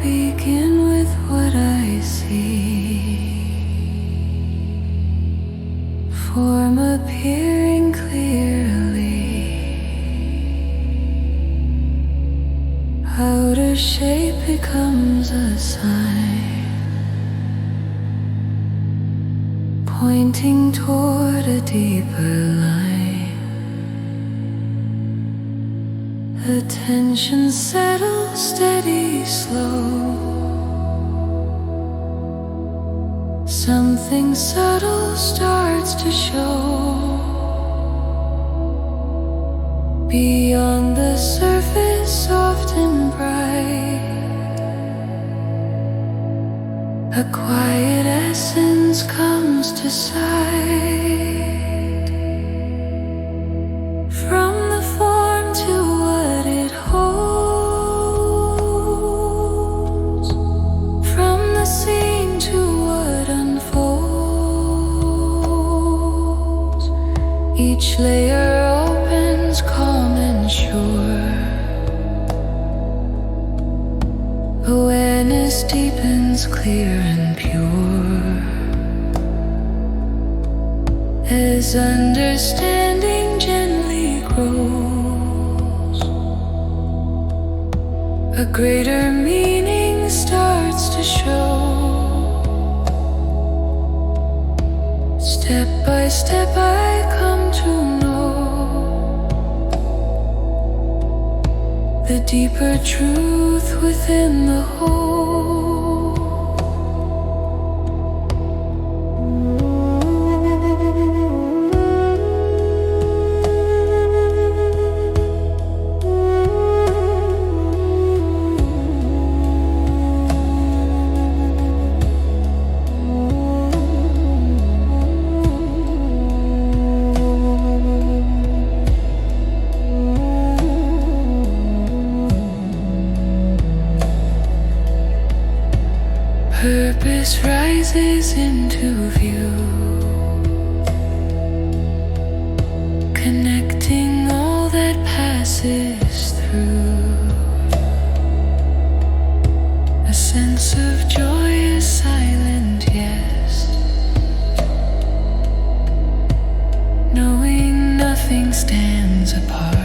begin with what I see. Form appearing clearly, outer shape becomes a sign, pointing toward a deeper line. Attention settles steady, slow. Something subtle starts to show. Beyond the surface, soft and bright, a quiet essence comes to sight. From the form to what it holds, from the scene to what unfolds, each layer opens calm and sure. Awareness deepens clear and pure, as understanding gently grows. A greater meaning starts to show. Step by step I come to know the deeper truth within the whole. Purpose rises into view, connecting all that passes through. A sense of joy is silent, yes, knowing nothing stands apart.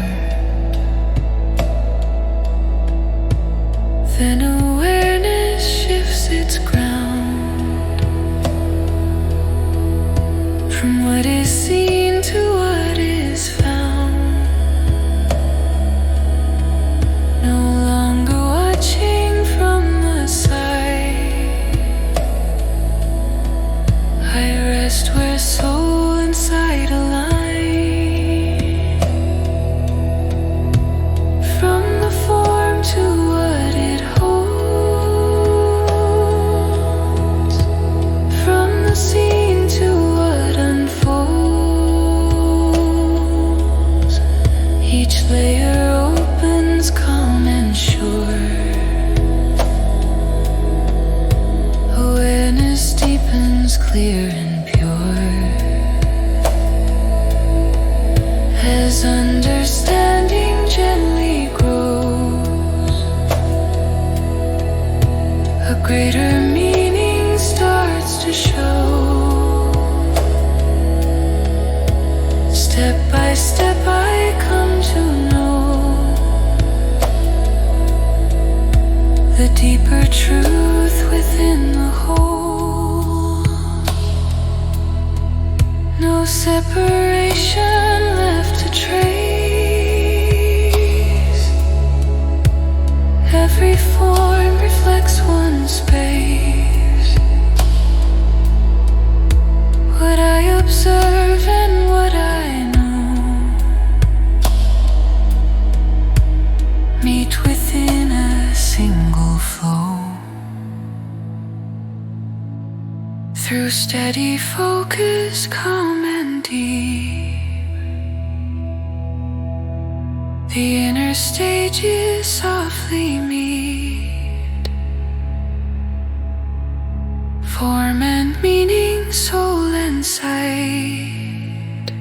Then awareness shifts its ground, from what is seen to what is found. No longer watching from the side, I rest where soul and sight align. From the form to what it holds, from the scene to what unfolds, each layer opens calm and sure. Awareness deepens clear and pure, as understanding gently grows. A greater meaning starts to show. Step by step I come to know the deeper truth within the whole. No separation left to trace. Every form reflects one space. What I observe and what I know meet within a single flow. Through steady focus, calm and deep, the inner stages softly meet. Form and meaning, soul and sight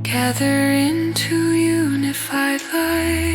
gather into unified light.